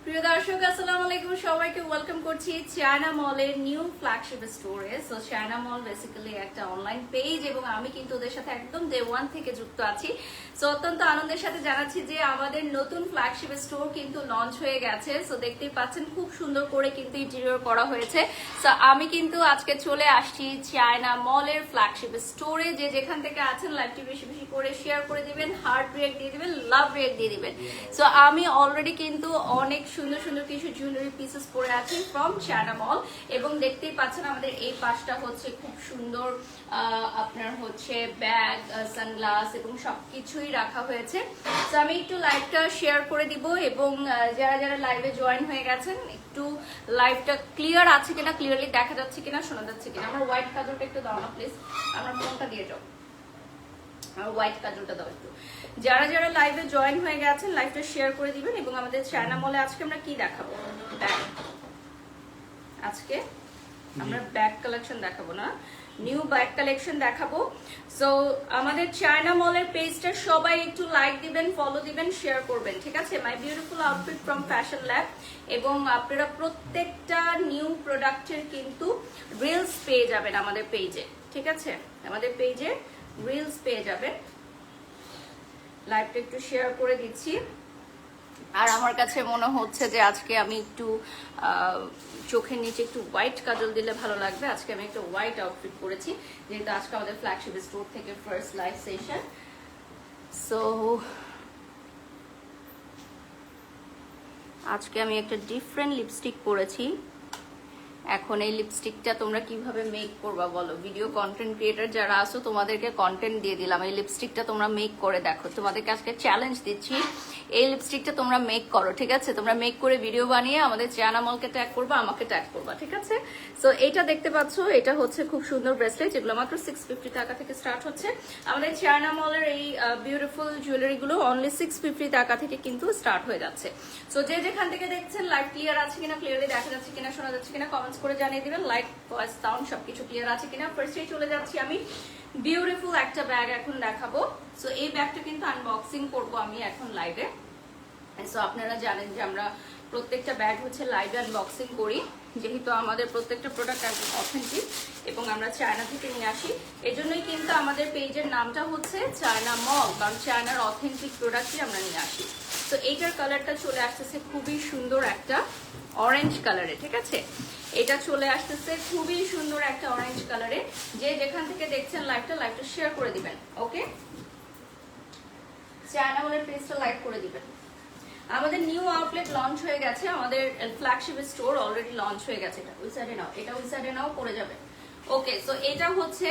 প্রিয় দর্শক আসসালামু আলাইকুম, সবাইকে ওয়েলকাম করছি চায়না মলের নিউ ফ্ল্যাগশিপ স্টোরে। সো চায়না মল বেসিক্যালি একটা অনলাইন পেজ এবং আমি কিন্তু ওদের সাথে একদম ডে ওয়ান থেকে যুক্ত আছি। সো অত্যন্ত আনন্দের সাথে জানাচ্ছি যে আমাদের নতুন ফ্ল্যাগশিপ স্টোর কিন্তু লঞ্চ হয়ে গেছে। সো দেখতেই পাচ্ছেন খুব সুন্দর করে কিন্তু ইন্টেরিয়র করা হয়েছে। সো আমি কিন্তু আজকে চলে আসছি চায়না মলের ফ্ল্যাগশিপ স্টোরে। যে যেখান থেকে আছেন লাইভটি বেশি বেশি করে শেয়ার করে দিবেন, হার্ট রিয়েক্ট দিয়ে দিবেন, লাভ রিয়েক্ট দিয়ে দিবেন। সো আমি অলরেডি কিন্তু অনেক সুন্দর সুন্দর কিছু জুয়েলারি পিসেস পরে আছি ফ্রম চায়না মল এবং দেখতেই পাচ্ছেন আমাদের এই পাশটা হচ্ছে খুব সুন্দর আপনার হচ্ছে ব্যাগ, সানগ্লাস এবং সবকিছুই রাখা হয়েছে। তো আমি একটু লাইভটা শেয়ার করে দিব এবং যারা যারা লাইভে জয়েন হয়ে গেছেন একটু লাইভটা ক্লিয়ার আছে কিনা, ক্লিয়ারলি দেখা যাচ্ছে কিনা, শোনা যাচ্ছে কিনা। আমার হোয়াইট কাজলটা একটু দাও না প্লিজ, আমার ফোনটা দিয়ে যাও, হোয়াইট কাজলটা দাও একটু। যারা যারা লাইভে জয়েন হয়ে গেছেন লাইভটা শেয়ার করে দিবেন। এবং আমাদের চায়না মলে আজকে আমরা কি দেখাবো, ব্যাগ। আজকে আমরা ব্যাগ কালেকশন দেখাবো, না নিউ ব্যাগ কালেকশন দেখাবো। সো আমাদের চায়না মলের পেজটা সবাই একটু লাইক দিবেন, ফলো দিবেন, শেয়ার করবেন, ঠিক আছে? মাই beautiful outfit from Fashion lab. এবং আপনারা প্রত্যেকটা নিউ প্রোডাক্টের কিন্তু রিলস পেয়ে যাবেন আমাদের পেজে, ঠিক আছে? আমাদের পেজে রিলস পেয়ে যাবেন। লাইভটা একটু শেয়ার করে দিচ্ছি। আর আমার কাছে মনে হচ্ছে যে আজকে আমি একটু চোখের নিচে একটু হোয়াইট কাজল দিলে ভালো লাগবে। আজকে আমি একটা হোয়াইট আউটফিট পরেছি যেহেতু আজকে আমাদের ফ্ল্যাগশিপ স্টোর থেকে ফার্স্ট লাইভ সেশন। সো আজকে আমি একটা ডিফারেন্ট লিপস্টিক পরেছি। এখন এই লিপস্টিকটা তোমরা কিভাবে মেক করবা বলো? ভিডিও কন্টেন্ট ক্রিয়েটার যারা আছো তোমাদেরকে কন্টেন্ট দিয়ে দিলাম, এই লিপস্টিকটা তোমরা মেক করে দেখো। তোমাদেরকে আজকে চ্যালেঞ্জ দিচ্ছি, এই লিপস্টিকটা তোমরা মেক করো, ঠিক আছে? তোমরা মেক করে ভিডিও বানিয়ে আমাদের চায়না মলকে ট্যাগ করবা, আমাকে ট্যাগ করবা, ঠিক আছে? সো এটা দেখতে পাচ্ছ, এটা হচ্ছে খুব সুন্দর ব্রেসলেট, যেগুলো মাত্র 650 টাকা থেকে স্টার্ট হচ্ছে। আমাদের চায়না মলের এই বিউটিফুল জুয়েলারি গুলো অনলি 650 টাকা থেকে কিন্তু স্টার্ট হয়ে যাচ্ছে। সো যে যেখান থেকে দেখছেন লাইভ ক্লিয়ার আছে কিনা, ক্লিয়ারলি দেখা যাচ্ছে কিনা, শোনা যাচ্ছে কিনা কমেন্টস করে জানিয়ে দিবেন। লাইট, ভয়েস, সাউন্ড সবকিছু ক্লিয়ার আছে কিনা। ফার্স্টেই চলে যাচ্ছি আমি বিউটিফুল একটা ব্যাগ এখন দেখাবো। সো এই ব্যাগটা কিন্তু আনবক্সিং করব আমি এখন লাইভে। সো আপনারা জানেন যে আমরা প্রত্যেকটা ব্যাগ হচ্ছে লাইভে আনবক্সিং করি, যেহেতু আমাদের প্রত্যেকটা প্রোডাক্ট একদম অথেন্টিক এবং আমরা চায়না থেকে নিয়ে আসি। এজন্যই কিন্তু আমাদের পেজের নামটা হচ্ছে চায়না মল, কারণ চায়নার অথেন্টিক প্রোডাক্টই আমরা নিয়ে আসি। তো এইটার কালারটা চলে আসতেছে খুবই সুন্দর একটা অরেঞ্জ কালারে, ঠিক আছে? এটা চলে আসতেছে খুবই সুন্দর একটা অরেঞ্জ কালারে। যে যেখান থেকে দেখছেন লাইভটা শেয়ার করে দিবেন, ওকে? চায়না মলের পেজটা লাইক করে দিবেন। আমাদের নিউ আউটলেট লঞ্চ হয়ে গেছে, আমাদের ফ্ল্যাগশিপ স্টোর অলরেডি লঞ্চ হয়ে গেছে। এটা ওই সাইডে নাও, এটা ওই সাইডে নাও, পড়ে যাবে। ওকে, সো এটা হচ্ছে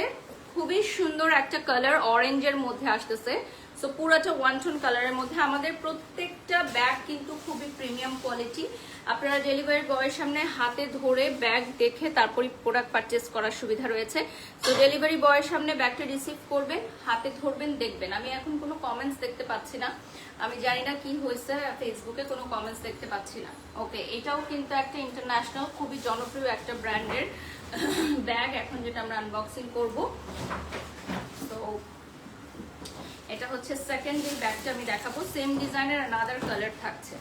খুবই সুন্দর একটা কালার, অরেঞ্জের মধ্যে আসতেছে। সো পুরোটা ওয়ান টোন কালারের মধ্যে। আমাদের প্রত্যেকটা ব্যাগ কিন্তু খুবই প্রিমিয়াম কোয়ালিটি। আপনারা ডেলিভারি বয়ের সামনে হাতে ধরে ব্যাগ দেখে তারপরে প্রোডাক্ট পারচেস করার সুবিধা রয়েছে। তো ডেলিভারি বয়ের সামনে ব্যাগটা রিসিভ করবেন, হাতে ধরবেন, দেখবেন। আমি এখন কোনো কমেন্টস দেখতে পাচ্ছি না, আমি জানি না কি হয়েছে, ফেসবুকে কোনো কমেন্টস দেখতে পাচ্ছি না। ওকে, এটাও কিন্তু একটা ইন্টারন্যাশনাল খুবই জনপ্রিয় একটা ব্র্যান্ডের ব্যাগ এখন যেটা আমরা আনবক্সিং করব। তো এটা হচ্ছে সেকেন্ড যে ব্যাগটা আমি দেখাবো, সেম ডিজাইনের আনাদার কালার থাকছে।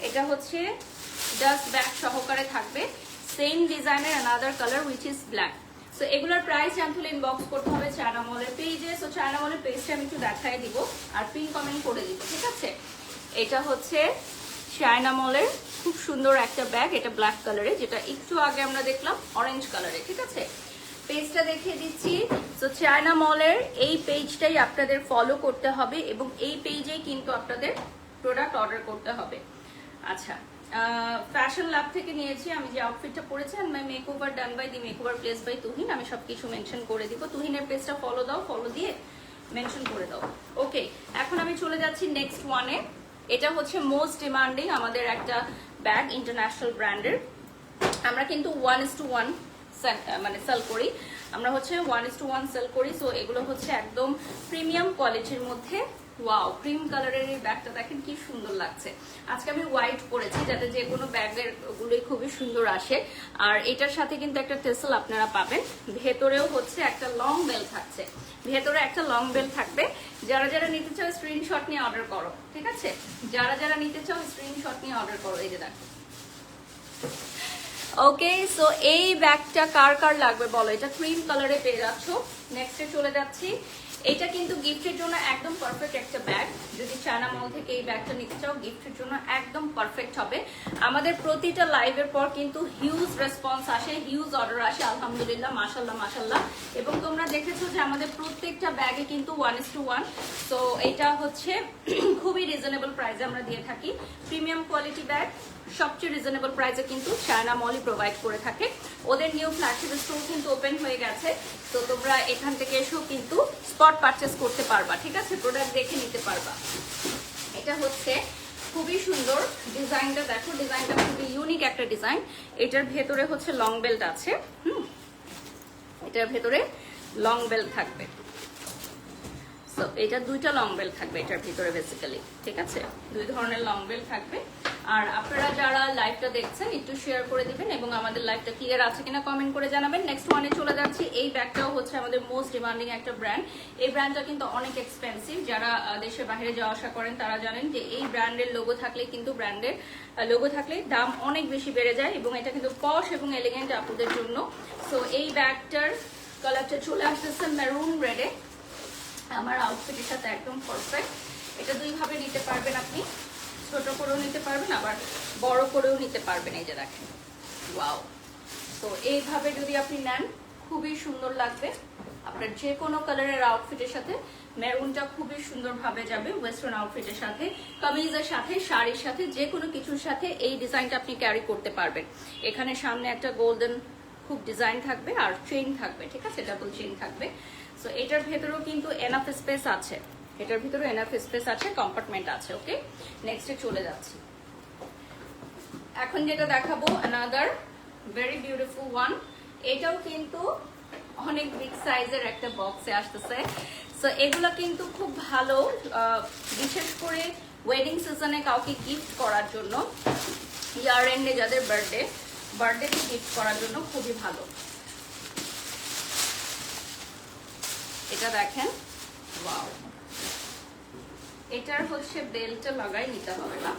এটা হচ্ছে জাস্ট ব্যাগ সহকারে থাকবে, সেম ডিজাইনের another colour which is black. So এগুলোর প্রাইস জানতে হলে ইনবক্স করতে হবে চায়না মলের পেজে। সো চায়না মলের পেজটা আমি একটু দেখাই দিব আর পিন কমেন্ট করে দিব, ঠিক আছে? এটা হচ্ছে চায়না মলের খুব সুন্দর একটা ব্যাগ, এটা ব্ল্যাক কালারে, যেটা একটু আগে আমরা দেখলাম অরেঞ্জ কালারে, ঠিক আছে? পেজটা দেখিয়ে দিচ্ছি। সো চায়না মলের এই পেজটাই আপনাদের ফলো করতে হবে এবং এই পেজেই কিন্তু আপনাদের প্রোডাক্ট অর্ডার করতে হবে। আচ্ছা, ফ্যাশন ল্যাব থেকে নিয়েছি আমি যে আউটফিটটা পরেছি, my makeover done by the makeover place by Tuhin. আমি সবকিছু মেনশন করে দিব। তুহিনের পেজটা ফলো দাও, ফলো দিয়ে মেনশন করে দাও। ওকে, এখন আমি চলে যাচ্ছি নেক্সট ওয়ানে। এটা হচ্ছে মোস্ট ডিমান্ডিং আমাদের একটা ব্যাগ, ইন্টারন্যাশনাল ব্র্যান্ডের। আমরা কিন্তু 1:1 মানে সেল করি, আমরা হচ্ছে 1:1 সেল করি। সো এগুলো হচ্ছে একদম প্রিমিয়াম কোয়ালিটির মধ্যে ওয়াও, ক্রিম কালারের এই ব্যাগটা দেখেন কি সুন্দর লাগছে। আজকে আমি হোয়াইট পরেছি যাতে যে কোনো ব্যাগের গুলোই খুবই সুন্দর আসে। আর এটার সাথে কিন্তু একটা টেসেল আপনারা পাবেন। ভেতরেও হচ্ছে একটা লং বেল থাকছে, ভেতরে একটা লং বেল থাকবে। যারা যারা নিতে চাও স্ক্রিনশট নিয়ে অর্ডার করো, ঠিক আছে? যারা যারা নিতে চাও স্ক্রিনশট নিয়ে অর্ডার করো। এই যে দেখো। ওকে, সো এই ব্যাগটা কার কার লাগবে বলো? এটা ক্রিম কালারে পেয়ে যাচ্ছ। নেক্সটে চলে যাচ্ছি। এটা কিন্তু গিফটের জন্য একদম পারফেক্ট একটা ব্যাগ। যদি চায়না মল থেকে এই ব্যাগটা নিতে চাও গিফটের জন্য একদম পারফেক্ট হবে। আমাদের প্রতিটা লাইভের পর কিন্তু হিউজ রেসপন্স আসে, হিউজ অর্ডার আসে, আলহামদুলিল্লাহ, মাশাল্লাহ মাশাল্লাহ। এবং তোমরা দেখেছো যে আমাদের প্রত্যেকটা ব্যাগে কিন্তু 1:1। তো এটা হচ্ছে খুবই রিজনেবল প্রাইসে আমরা দিয়ে থাকি। প্রিমিয়াম কোয়ালিটি ব্যাগ সবচেয়ে রিজনেবল প্রাইসে কিন্তু চায়না মলই প্রোভাইড করে থাকে। ওদের নিউ ফ্ল্যাগশিপ স্টোর কিন্তু ওপেন হয়ে গেছে। তো তোমরা এখান থেকে এসেও কিন্তু স্পট পারচেস করতে পারবা, ঠিক আছে? প্রোডাক্ট দেখে নিতে পারবা। এটা হচ্ছে খুবই সুন্দর ডিজাইনটা, দেখো ডিজাইনটা খুবই ইউনিক একটা ডিজাইন। এটার ভেতরে হচ্ছে লং বেল্ট আছে। এটার ভেতরে লং বেল্ট থাকবে। সো এটা দুইটা লং বেল্ট থাকবে এটার ভিতরে বেসিক্যালি, ঠিক আছে? দুই ধরনের লং বেল্ট থাকবে। আর আপনারা যারা লাইভটা দেখছেন একটু শেয়ার করে দিবেন এবং আমাদের লাইভটা ক্লিয়ার আছে কিনা কমেন্ট করে জানাবেন। নেক্সট ওয়ানে চলে যাচ্ছি। এই ব্যাগটাও হচ্ছে আমাদের মোস্ট ডিমান্ডিং একটা ব্র্যান্ড। এই ব্র্যান্ডটা কিন্তু অনেক এক্সপেন্সিভ। যারা দেশের বাইরে যাওয়া আসা করেন তারা জানেন যে এই ব্র্যান্ডের লোগো থাকলে কিন্তু ব্র্যান্ডের লোগো থাকলে দাম অনেক বেশি বেড়ে যায় এবং এটা কিন্তু পশ এবং এলিগেন্ট আপুদের জন্য। সো এই ব্যাগটার কালারটা চলে আসতেছে মেরুন রেডে। আমার আউটফিটের সাথে একদম পারফেক্ট। এটা দুইভাবে নিতে পারবেন আপনি, ছোট করেও নিতে পারবেন আবার বড় করেও নিতে পারবেন। এই যে দেখেন, ওয়াও। তো এইভাবে যদি আপনি নেন খুবই সুন্দর লাগবে আপনার যে কোনো কালারের আউটফিটের সাথে। মেরুনটা খুবই সুন্দরভাবে যাবে ওয়েস্টার্ন আউটফিটের সাথে, কামিজের সাথে, শাড়ির সাথে, যে কোনো কিছুর সাথে এই ডিজাইনটা আপনি ক্যারি করতে পারবেন। এখানে সামনে একটা গোল্ডেন খুব ডিজাইন থাকবে আর চেইন থাকবে, ঠিক আছে? ডাবল চেইন থাকবে। সো এটার ভেতরেও কিন্তু এনাফ স্পেস আছে, এটার ভিতরে এনাফ স্পেস আছে, কম্পার্টমেন্ট আছে। ওকে, নেক্সটে চলে যাচ্ছি। এখন যেটা দেখাবো অ্যানাদার ভেরি বিউটিফুল ওয়ান। এটাও কিন্তু অনেক বিগ সাইজের একটা বক্সে আসতেছে। সো এগুলো কিন্তু খুব ভালো, বিশেষ করে ওয়েডিং সিজনে কাউকে গিফট করার জন্য, ইয়ার এন্ডে যাদের বার্থডেতে গিফট করার জন্য খুবই ভালো। এটা দেখেন, ওয়াও। এটার হচ্ছে বেলটা লাগাই নিতে হবে না,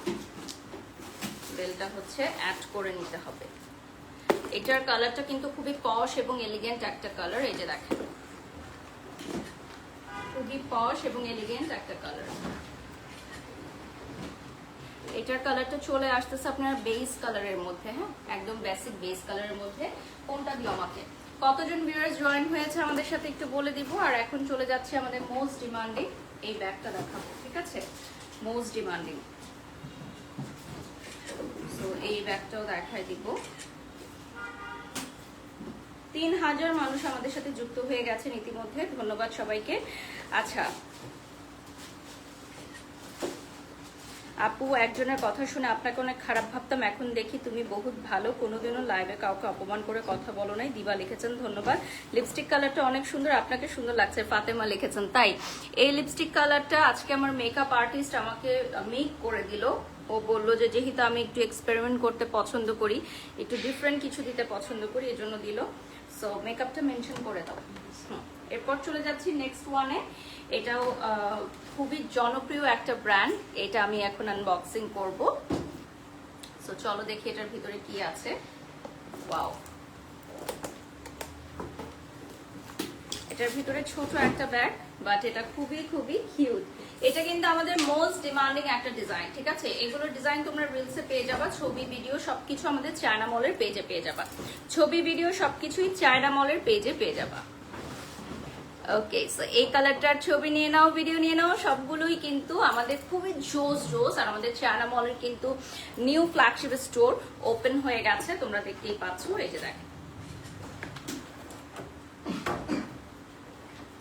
বেলটা হচ্ছে অ্যাড করে নিতে হবে। এটার কালারটা কিন্তু খুবই পশ এবং এলিগেন্ট একটা কালার। এই যে দেখেন, খুবই পশ এবং এলিগেন্ট একটা কালার। এটার কালারটা চলে আসতেছে আপনার বেস কালারের মধ্যে, হ্যাঁ, একদম বেসিক বেস কালারের মধ্যে। কোনটা দিও আমাকে? কতজন ভিউয়ার্স জয়েন হয়েছে আমাদের সাথে একটু বলে দিব। আর এখন চলে যাচ্ছে আমাদের মোস্ট ডিমান্ডিং এই ব্যাগটা দেখাবো, ঠিক আছে? Most demanding. সো এই ব্যাগটাও দেখাই দিব। 3000 মানুষ আমাদের সাথে যুক্ত হয়ে গেছেন ইতিমধ্যে, ধন্যবাদ সবাইকে। আচ্ছা আপু, একজনের কথা শুনে আপনাকে অনেক খারাপ ভাবতাম, এখন দেখি তুমি বহুত ভালো, কোনোদিনও লাইভে কাউকে অপমান করে কথা বলো নাই। দিবা লিখেছেন, ধন্যবাদ। লিপস্টিক কালারটা অনেক সুন্দর, আপনাকে সুন্দর লাগছে। ফাতেমা লিখেছেন তাই। এই লিপস্টিক কালারটা আজকে আমার মেকআপ আর্টিস্ট আমাকে মেক করে দিল। ও বললো যে যেহেতু আমি একটু এক্সপেরিমেন্ট করতে পছন্দ করি, একটু ডিফারেন্ট কিছু দিতে পছন্দ করি, এজন্য দিল। সো মেকআপটা মেনশন করে দাও। এরপর চলে যাচ্ছি নেক্সট ওয়ানে। এটাও খুবই জনপ্রিয় একটা ব্র্যান্ড। এটা আমি এখন আনবক্সিং করব। সো চলো দেখি এটার ভিতরে কি আছে। ওয়াও, এটার ভিতরে ছোট একটা ব্যাগ, বাট এটা খুবই খুবই কিউট। এটা কিন্তু আমাদের মোস্ট ডিমান্ডিং একটা ডিজাইন, ঠিক আছে? এগুলোর ডিজাইন তোমরা রিলসে পেয়ে যাবা, ছবি ভিডিও সবকিছু আমাদের চায়না মলের পেজে পেয়ে যাবা। ছবি ভিডিও সবকিছুই চায়না মলের পেজে পেয়ে যাবা। ওকে, সো এই কালারটার ছবি নিয়ে নাও, ভিডিও নিয়ে নাও, সবগুলোই কিন্তু আমাদের খুবই জোস জোস। আর আমাদের চায়না মলের কিন্তু নিউ ফ্ল্যাগশিপ স্টোর ওপেন হয়ে গেছে, তোমরা দেখতেই পাচ্ছ। এই যে দেখেন,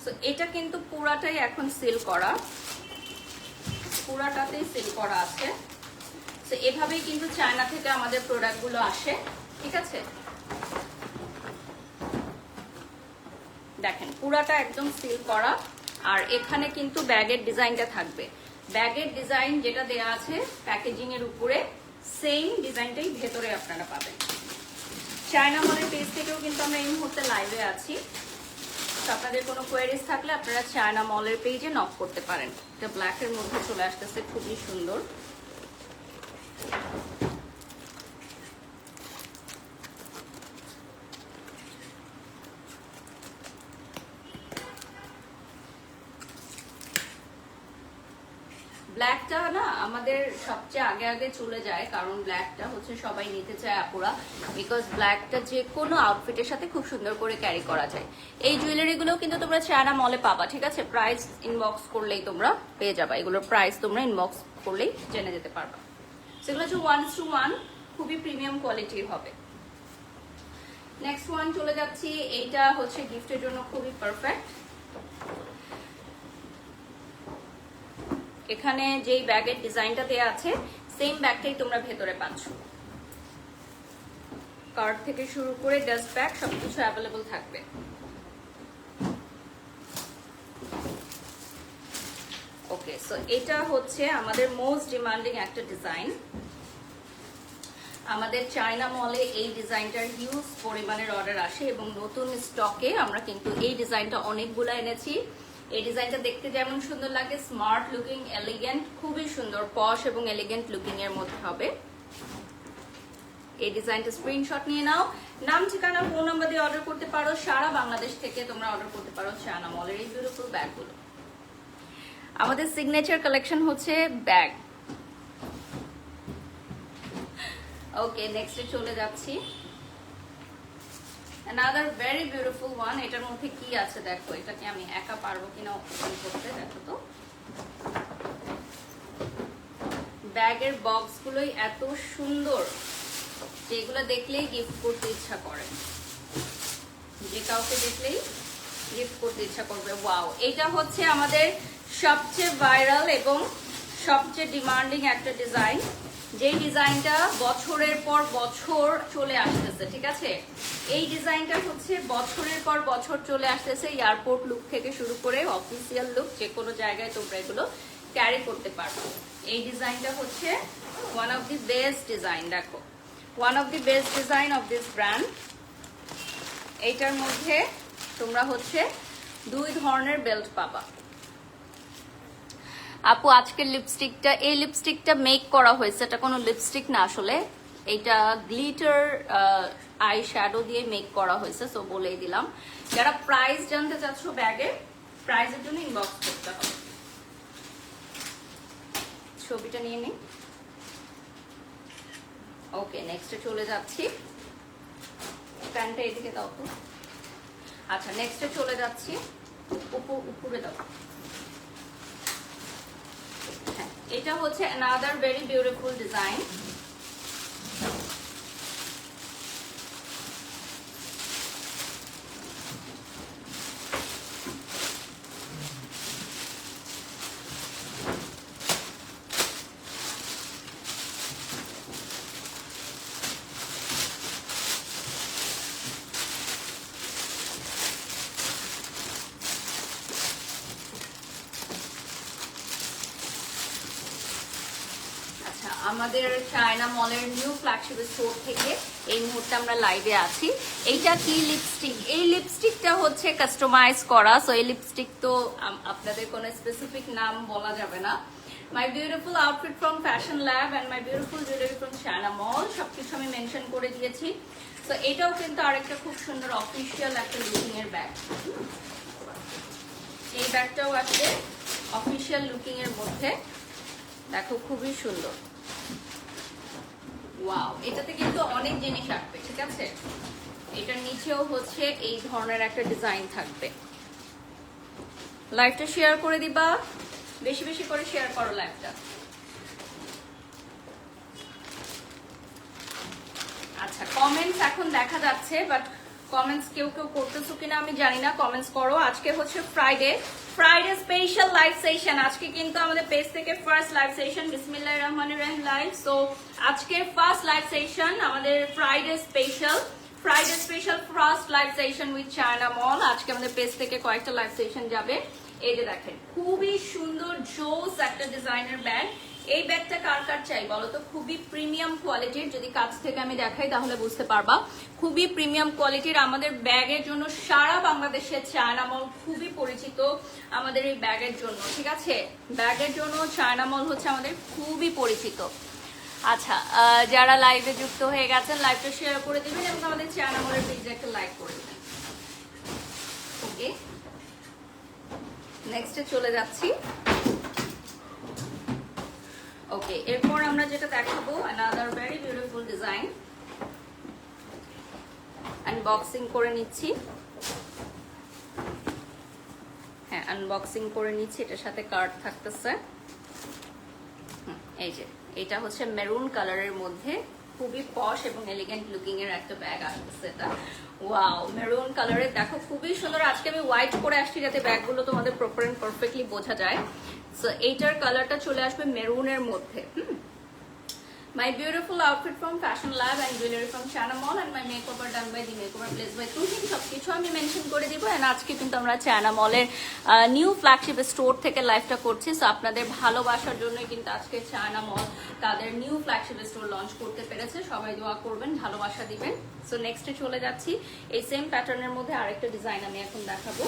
সো এটা কিন্তু পুরাটাই এখন সেল করা, পুরাটাতেই সেল করা আছে। সো এভাবেই কিন্তু চায়না থেকে আমাদের প্রোডাক্টগুলো আসে, ঠিক আছে? দেখেন পুরাটা একদম সিল করা। আর এখানে কিন্তু ব্যাগের ডিজাইনটা থাকবে। ব্যাগের ডিজাইন যেটা দেয়া আছে প্যাকেজিং এর উপরে, সেম ডিজাইনটাই ভেতরে আপনারা পাবেন। চায়না মলের পেজ থেকেও কিন্তু আমরা এই মুহূর্তে লাইভে আছি। আপনাদের কোনো কোয়েরিজ থাকলে আপনারা চায়না মলের পেজে নক করতে পারেন। এটা ব্ল্যাকের মধ্যে চলে আসতেছে, খুবই সুন্দর। ব্ল্যাকটা না আমাদের সবচেয়ে আগে আগে চলে যায়, কারণ ব্ল্যাকটা হচ্ছে সবাই নিতে চায় আপুরা, বিকজ ব্ল্যাকটা যে কোনো আউটফিটের সাথে খুব সুন্দর করে ক্যারি করা যায়। এই জুয়েলারিগুলো কিন্তু তোমরা চায়না মলে পাবা, ঠিক আছে? প্রাইস ইনবক্স করলেই তোমরা পেয়ে যাবা, এগুলোর প্রাইস তোমরা ইনবক্স করলেই জেনে যেতে পারবা। সেগুলো হচ্ছে 1:1, খুবই প্রিমিয়াম কোয়ালিটির হবে। নেক্সট ওয়ান চলে যাচ্ছি, এইটা হচ্ছে গিফটের জন্য খুবই পারফেক্ট। এখানে যেই ব্যাগের ডিজাইনটা দেয়া আছে সেম ব্যাগটাই তোমরা ভেতরে পাচ্ছ। কার্ড থেকে শুরু করে ডাস্ট ব্যাগ সবকিছু অ্যাভেলেবল থাকবে। ওকে, সো এটা হচ্ছে আমাদের মোস্ট ডিমান্ডিং একটা ডিজাইন। আমাদের চায়না মলে এই ডিজাইনটার হিউজ পরিমাণের অর্ডার আসে এবং নতুন স্টকে আমরা কিন্তু এই ডিজাইনটা অনেকগুলো এনেছি। এই ডিজাইনটা দেখতে যেমন সুন্দর লাগে, স্মার্ট লুকিং, এলিগেন্ট, খুবই সুন্দর, পশ এবং এলিগেন্ট লুকিং এর মধ্যে হবে। এই ডিজাইনটা স্ক্রিনশট নিয়ে নাও, নাম ঠিকানা ফোন নাম্বার দিয়ে অর্ডার করতে পারো। সারা বাংলাদেশ থেকে তোমরা অর্ডার করতে পারো চায়না মলের এই বিউটিফুল ব্যাগগুলো। আমাদের সিগনেচার কালেকশন হচ্ছে ব্যাগ। ওকে, নেক্সটে চলে যাচ্ছি। another very beautiful one। এটার মধ্যে কি আছে দেখো, এটাকে আমি একা পারবো কিনা ওপেন করতে, দেখো তো। ব্যাগের বক্স গুলোই এত সুন্দর, যেগুলো দেখলেই গিফট করতে ইচ্ছা করে, যে কাউকে দেখলেই গিফট করতে ইচ্ছা করবে। ওয়াও, এটা হচ্ছে আমাদের সবচেয়ে ভাইরাল এবং সবচেয়ে ডিমান্ডিং একটা ডিজাইন, যে ডিজাইনটা বছরের পর বছর চলে আসতেছে, ঠিক আছে? এই ডিজাইনটা হচ্ছে বছরের পর বছর চলে আসতেছে। এয়ারপোর্ট লুক থেকে শুরু করে অফিসিয়াল লুক, যে কোনো জায়গায় তোমরা এগুলো ক্যারি করতে পারবে। এই ডিজাইনটা হচ্ছে one of the best design, দেখো, one of the best design of this brand. এইটার মধ্যে তোমরা হচ্ছে দুই ধরনের বেল্ট পাবা। আপু আজকের লিপস্টিকটা, এই লিপস্টিকটা মেক করা হয়েছে, এটা কোনো লিপস্টিক না আসলে, এটা গ্লিটার আই শ্যাডো দিয়ে মেক করা হয়েছে। সো বলেই দিলাম, যারা প্রাইস জানতে চাচ্ছ ব্যাগের, প্রাইসের জন্য ইনবক্স করতে হবে। ছবিটা নিয়ে নিই। ওকে, নেক্সটে চলে যাচ্ছি। প্যান্টটা এদিকে দাও তো। আচ্ছা, নেক্সটে চলে যাচ্ছি, উপরে দাও। এটা হচ্ছে another very beautiful design। আমাদের চায়না মলের নিউ ফ্ল্যাগশিপ স্টোর থেকে এই মুহূর্তে আমরা লাইভে আছি। এইটা কি লিপস্টিক? এই লিপস্টিকটা হচ্ছে কাস্টমাইজ করা। সো এই লিপস্টিক তো আপনাদের কোনো স্পেসিফিক নাম বলা যাবে না। My beautiful outfit from Fashion Lab and my beautiful jewellery from China Mall, সবকিছু আমি মেনশন করে দিয়েছি। তো এটাও কিন্তু আরেকটা খুব সুন্দর অফিসিয়াল একটা লুকিং এর ব্যাগ। এই ব্যাগটাও আসলে অফিসিয়াল লুকিং এর মধ্যে, দেখো খুবই সুন্দর। ওয়াও, এটাতে কিন্তু অনেক জিনিস আসবে, ঠিক আছে? এটার নিচেও হচ্ছে এই ধরনের একটা ডিজাইন থাকবে। লাইভটা শেয়ার করে দিবা, বেশি বেশি করে শেয়ার করো লাইভটা। আচ্ছা, কমেন্টস এখন দেখা যাচ্ছে, বাট কমেন্টস কেউ কেউ করতেছো কিনা আমি জানি না। কমেন্টস করো। আজকে হচ্ছে ফ্রাইডে স্পেশাল লাইভ সেশন। আজকে কিন্তু আমাদের পেজ থেকে ফার্স্ট লাইভ সেশন, বিসমিল্লাহির রহমানির রহিম লাইভ। সো আজকের ফার্স্ট লাইভ সেশন আমাদের Friday special first live session with China Mall. আজকে আমাদের পেজ থেকে কয়েকটা লাইভ সেশন যাবে। এই যে দেখেন খুবই সুন্দর জোস একটা ডিজাইনার ব্যাগ। এই ব্যাগটা কার কার চাই বলো তো? খুবই প্রিমিয়াম কোয়ালিটির, যদি কাছ থেকে আমি দেখাই তাহলে বুঝতে পারবা। খুবই প্রিমিয়াম কোয়ালিটির আমাদের ব্যাগের জন্য সারা বাংলাদেশে চায়না মল খুবই পরিচিত আমাদের এই ব্যাগের জন্য, ঠিক আছে? ব্যাগের জন্য চায়না মল হচ্ছে আমাদের খুবই পরিচিত। আচ্ছা, যারা লাইভে যুক্ত হয়ে গেছেন লাইভটা শেয়ার করে দিবেন এবং আমাদের চায়না মলের পেজে একটা লাইক করে দিবেন। ওকে, নেক্সটে চলে যাচ্ছি। ওকে, এরপর আমরা যেটা দেখাবো another very beautiful design, unboxing করে নিচ্ছি। হ্যাঁ, আনবক্সিং করে নিচ্ছি, এটার সাথে কার্ড থাকতেছে। এই যে এটা হচ্ছে মেরুন কালারের মধ্যে খুবই পশ এবং এলিগেন্ট লুকিং এর একটা ব্যাগ আসছে। এটা ওয়াও, মেরুন কালারের, দেখো খুবই সুন্দর। আজকে আমি হোয়াইট করে আসছি যাতে ব্যাগগুলো তোমাদের প্রপার এন্ড পারফেক্টলি বোঝা যায়। সো এইটার কালারটা চলে আসবে মেরুনের মধ্যে। My beautiful outfit from Fashion Lab and jewelry from China Mall and my makeover done by the makeover place by Tuhin, সবকিছু আমি মেনশন করে দিব। এন্ড আজকে কিন্তু আমরা চায়না মলের নিউ ফ্ল্যাগশিপ স্টোর থেকে লাইভটা করছি। সো আপনাদের ভালোবাসার জন্যই কিন্তু আজকে চায়না মল তাদের নিউ ফ্ল্যাগশিপ স্টোর লঞ্চ করতে পেরেছে। সবাই দোয়া করবেন, ভালোবাসা দিবেন। সো নেক্সটে চলে যাচ্ছি। এই সেম প্যাটার্নের মধ্যে আরেকটা ডিজাইন আমি এখন দেখাবো।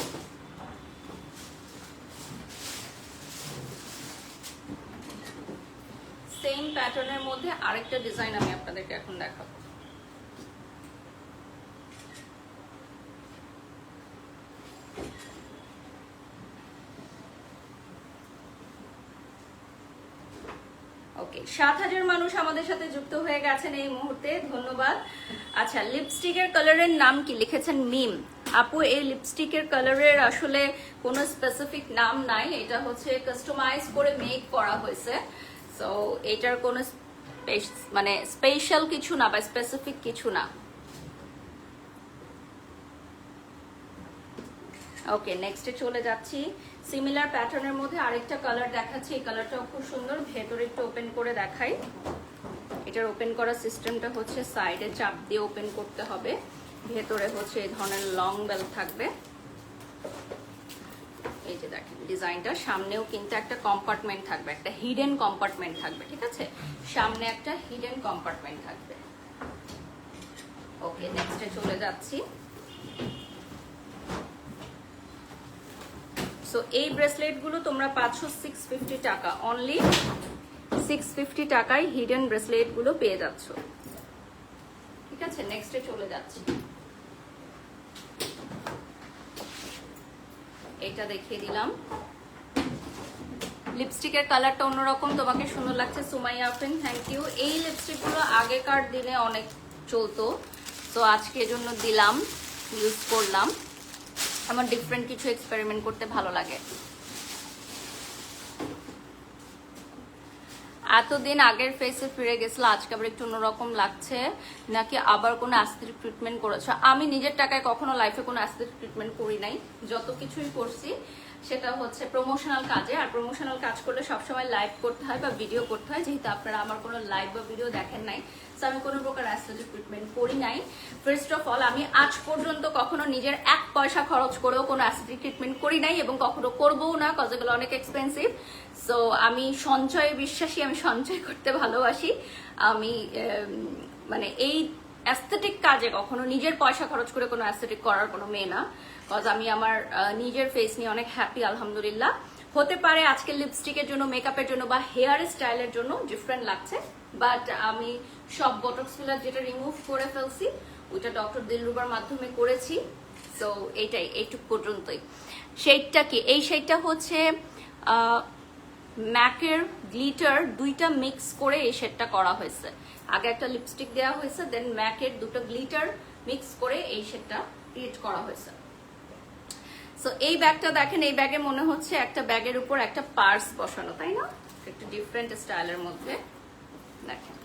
সেম প্যাটার্নের মধ্যে আরেকটা ডিজাইন আমি আপনাদেরকে এখন দেখাবো। ওকে, 7000 মানুষ আমাদের সাথে যুক্ত হয়ে গেছেন এই মুহূর্তে, ধন্যবাদ। আচ্ছা, লিপস্টিকের কালারের নাম কি লিখেছেন? মিম আপু, এই লিপস্টিকের কালারের আসলে কোনো স্পেসিফিক নাম নাই, এটা হচ্ছে কাস্টমাইজ করে মেক করা হয়েছে। সো এটার কোনো মানে স্পেশাল কিছু না বা স্পেসিফিক কিছু না। ওকে, নেক্সটে চলে যাচ্ছি। সিমিলার প্যাটার্নের মধ্যে আরেকটা কালার দেখাচ্ছি। এই কালারটাও খুব সুন্দর। ভেতরে একটু ওপেন করে দেখাই। এটার ওপেন করার সিস্টেমটা হচ্ছে সাইডে চাপ দিয়ে ওপেন করতে হবে। ভেতরে হচ্ছে এই ধরনের লং বেল থাকবে। এই যে দেখেন ডিজাইনটা, সামনেও কিন্তু একটা কম্পার্টমেন্ট থাকবে, একটা হিডেন কম্পার্টমেন্ট থাকবে, ঠিক আছে? সামনে একটা হিডেন কম্পার্টমেন্ট থাকবে। ওকে, নেক্সটে চলে যাচ্ছি। সো এই ব্রেসলেট গুলো তোমরা পাচ্ছ 650 টাকা, অনলি 650 টাকায় হিডেন ব্রেসলেট গুলো পেয়ে যাচ্ছ, ঠিক আছে? নেক্সটে চলে যাচ্ছি। এটা দেখিয়ে দিলাম। লিপস্টিকের কালারটা অন্যরকম, তোমাকে সুন্দর লাগছে সুমাইয়া আফরিন, থ্যাংক ইউ। এই লিপস্টিক গুলো আগেকার দিনে অনেক চলতো, তো আজকে এজন্য দিলাম, ইউজ করলাম। আমার ডিফারেন্ট কিছু এক্সপেরিমেন্ট করতে ভালো লাগে। এতদিন আগের ফেসে ফিরে গেছিল, আজকে আবার একটু অন্যরকম লাগছে, নাকি আবার কোনো অ্যাস্থেটিক ট্রিটমেন্ট করেছো? আমি নিজের টাকায় কখনো লাইফে কোনো অ্যাস্থেটিক ট্রিটমেন্ট করি নাই। যত কিছুই করছি সেটা হচ্ছে প্রমোশনাল কাজে, আর প্রমোশনাল কাজ করলে সবসময় লাইভ করতে হয় বা ভিডিও করতে হয়। যেহেতু আপনারা আমার কোনো লাইভ বা ভিডিও দেখেন নাই, সো আমি কোনো প্রকার অ্যাস্থেটিক ট্রিটমেন্ট করি নাই। ফার্স্ট অফ অল, আমি আজ পর্যন্ত কখনো নিজের 1 পয়সা খরচ করেও কোনো অ্যাস্থেটিক ট্রিটমেন্ট করি নাই এবং কখনো করবও না, কজ এগুলো অনেক এক্সপেন্সিভ। সো আমি সঞ্চয়ে বিশ্বাসী, আমি সঞ্চয় করতে ভালোবাসি। আমি মানে এই অ্যাস্থেটিক কাজে কখনো নিজের পয়সা খরচ করে কোনো অ্যাস্থেটিক করার কোনো মেয়ে না, কজ আমি আমার নিজের ফেস নিয়ে অনেক হ্যাপি, আলহামদুলিল্লাহ। হতে পারে আজকে লিপস্টিকের জন্য, মেকআপের জন্য বা হেয়ার স্টাইলের জন্য ডিফারেন্ট লাগছে, বাট আমি সব বটক্স ফিলার যেটা রিমুভ করে ফেলছি ওইটা ডক্টর দিলরুবার মাধ্যমে করেছি। সো এইটাই, এইটুক পর্যন্তই। শেডটা কি? এই শেডটা হচ্ছে ম্যাকের গ্লিটার দুইটা মিক্স করে এই শেডটা করা হয়েছে। আগে একটা লিপস্টিক দেওয়া হয়েছে, দেন ম্যাকের দুটো গ্লিটার মিক্স করে এই শেডটা ক্রিয়েট করা হয়েছে। সো এই ব্যাগটা দেখেন, এই ব্যাগে মনে হচ্ছে একটা ব্যাগের উপর একটা পার্স বসানো, তাই না? একটু ডিফারেন্ট স্টাইলের মধ্যে দেখেন।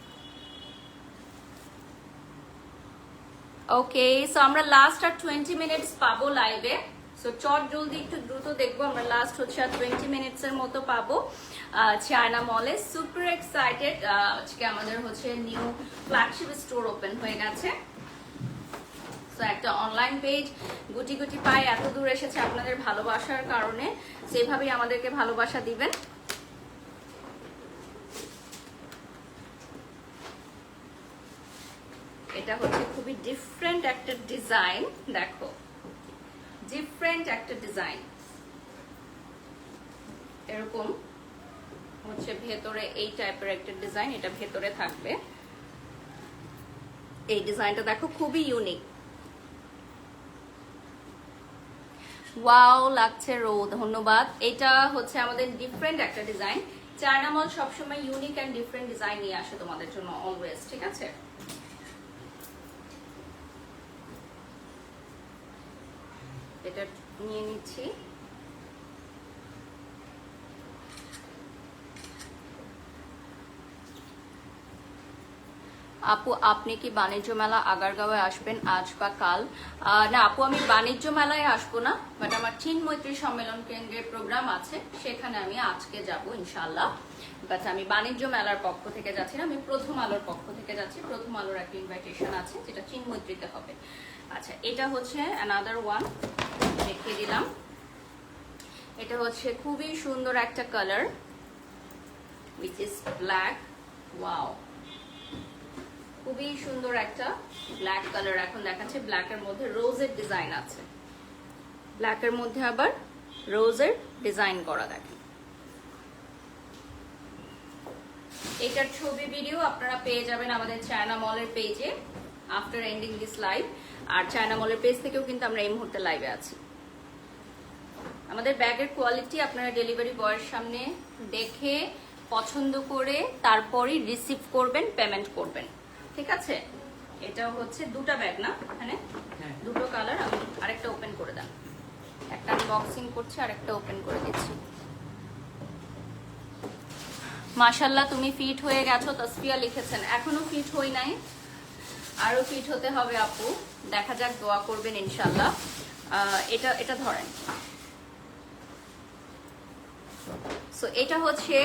ওকে, সো আমরা লাস্ট আর 20 মিনিটস পাবো লাইভে। সো চট জলদি একটু দ্রুত দেখবো, আমরা লাস্ট হচ্ছে আর 20 মিনিটস এর মতো পাবো চায়না মলে। সুপার এক্সাইটেড, আজকে আমাদের হচ্ছে নিউ ফ্ল্যাগশিপ স্টোর ওপেন হয়ে গেছে। তো একটা অনলাইন পেজ গুটি গুটি পায়ে এত দূর এসেছে আপনাদের ভালোবাসার কারণে, সেভাবেই আমাদেরকে ভালোবাসা দিবেন। এটা হচ্ছে খুবই ডিফারেন্ট একটা ডিজাইন, দেখো ডিফারেন্ট একটা ডিজাইন। এরকম হচ্ছে ভেতরে এই টাইপের একটা ডিজাইন, এটা ভেতরে থাকবে। এই ডিজাইনটা দেখো খুবই ইউনিক। ওয়াও লাগছে রো, ধন্যবাদ। এটা হচ্ছে আমাদের ডিফারেন্ট একটা ডিজাইন। চায়না মল সবসময় ইউনিক এন্ড ডিফারেন্ট ডিজাইন নিয়ে আসে তোমাদের জন্য অলওয়েজ, ঠিক আছে? এটা নিয়ে নিচ্ছি। আপু আপনি কি বাণিজ্য মেলা আগারগাঁওয়ে আসবেন আজ বা কাল? না আপু, আমি বাণিজ্য মেলায় আসবো না, বাট আমার চিন্মৈত্রী সম্মেলন কেন্দ্রের প্রোগ্রাম আছে, সেখানে আমি আজকে যাব ইনশাল্লাহ। বাট আমি বাণিজ্য মেলার পক্ষ থেকে যাচ্ছি না, আমি প্রথম আলোর পক্ষ থেকে যাচ্ছি। প্রথম আলোর একটা ইনভাইটেশন আছে যেটা চিন্মৈত্রীতে হবে। আচ্ছা, এটা হচ্ছে অ্যানাদার ওয়ান, দেখিয়ে দিলাম। এটা হচ্ছে খুবই সুন্দর একটা colour, which is black. Wow, খুবই সুন্দর একটা ব্ল্যাক কালার এখন দেখাচ্ছে। ব্ল্যাকের মধ্যে রোজের ডিজাইন আছে, ব্ল্যাকের মধ্যে আবার রোজের ডিজাইন করা, দেখেন। এটার ছবি ভিডিও আপনারা পেয়ে যাবেন আমাদের চায়না মলের পেজে আফটার এন্ডিং দিস লাইভ। আর চায়না মলের পেজ থেকেও কিন্তু আমরা এই মুহূর্তে লাইভে আছি। আমাদের ব্যাগের কোয়ালিটি আপনারা ডেলিভারি বয়ের সামনে দেখে পছন্দ করে তারপরই রিসিভ করবেন, পেমেন্ট করবেন, ঠিক আছে? এটা হচ্ছে দুটো ব্যাগ না, এখানে দুটো কালার। আমি আরেকটা ওপেন করে দেন, একটা আনবক্সিং করছি আর একটা ওপেন করে দিচ্ছি। মাশাআল্লাহ, তুমি ফিট হয়ে গেছো, তাসফিয়া লিখেছেন। এখনো ফিট হই নাই, আরো ফিট হতে হবে আপু, দেখা যাক, দোয়া করবেন ইনশাআল্লাহ। এটা ধরেন। সো এটা হচ্ছে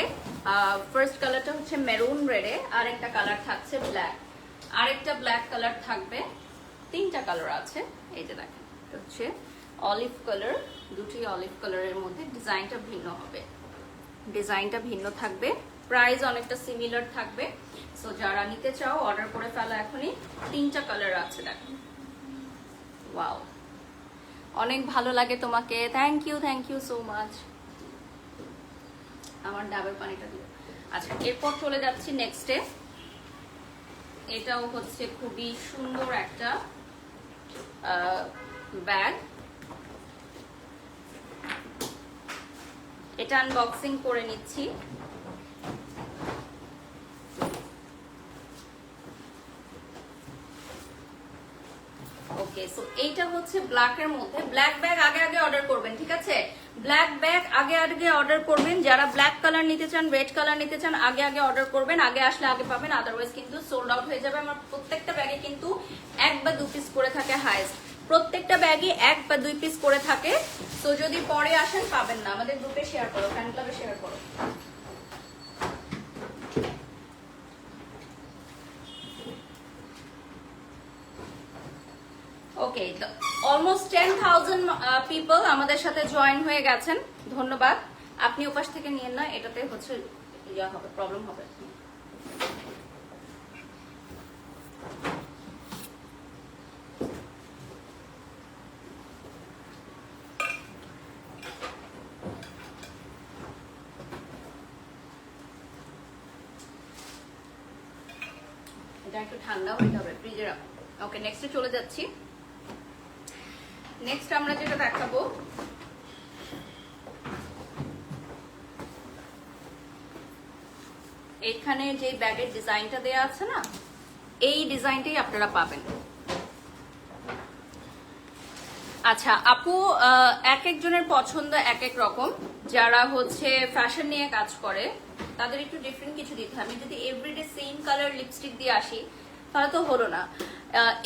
ফার্স্ট কালারটা হচ্ছে মেরুন রেডে, আর একটা কালার থাকছে ব্ল্যাক, আরেকটা ব্ল্যাক কালার থাকবে। তিনটা কালার আছে, এই যে দেখেন। এটা হচ্ছে অলিভ কালার, দুটি অলিভ কালারের মধ্যে ডিজাইনটা ভিন্ন হবে, ডিজাইনটা ভিন্ন থাকবে। প্রাইস অনেকটা সিমিলার থাকবে। সো যারা নিতে চাও অর্ডার করে ফেলো এখনই। তিনটা কালার আছে, দেখেন। ওয়াও, অনেক ভালো লাগে তোমাকে, থ্যাংক ইউ সো মাচ। আমার ডাবের পানিটা দিও। আচ্ছা, এরপর চলে যাচ্ছি নেক্সটে। এটাও হচ্ছে খুবই সুন্দর একটা ব্যাগ। এটা আনবক্সিং করে নিচ্ছি। ওকে, সো এইটা হচ্ছে ব্ল্যাকের মধ্যে। ব্ল্যাক ব্যাগ আগে আগে অর্ডার করবেন, ঠিক আছে? ব্ল্যাক ব্যাগ আগে আগে অর্ডার করবেন। যারা ব্ল্যাক কালার নিতে চান, রেড কালার নিতে চান, আগে আগে অর্ডার করবেন। আগে আসলে আগে পাবেন, আদারওয়াইজ কিন্তু সোল্ড আউট হয়ে যাবে। আমার প্রত্যেকটা ব্যাগে কিন্তু 1 বা 2 পিস করে থাকে হাইস্ট, প্রত্যেকটা ব্যাগই 1 বা 2 পিস করে থাকে। তো যদি পরে আসেন পাবেন না। আমাদের গ্রুপে শেয়ার করো, ফ্যান ক্লাবে শেয়ার করো। ওকে, অলমোস্ট 10,000 পিপল আমাদের সাথে জয়েন হয়ে গেছেন, ধন্যবাদ। আপনি ওপাশ থেকে নিয়েন না, এটাতে হচ্ছে ইয়া হবে, প্রবলেম হবে। এটা একটু ঠান্ডা হইতে হবে, ফ্রিজে রাখো। ওকে, নেক্সটে চলে যাচ্ছি। নেক্সট আমরা যেটা দেখাবো, এখানে যে ব্যাগের ডিজাইনটা দেয়া আছে না, এই ডিজাইনটাই আপনারা পাবেন। আচ্ছা আপু, এক একজনের পছন্দ এক এক রকম। যারা হচ্ছে ফ্যাশন নিয়ে কাজ করে তাদের একটু ডিফারেন্ট কিছু দিতে হবে। আমি যদি এভরিডে সেম কালার লিপস্টিক দিয়ে আসি তাহলে তো হলো না।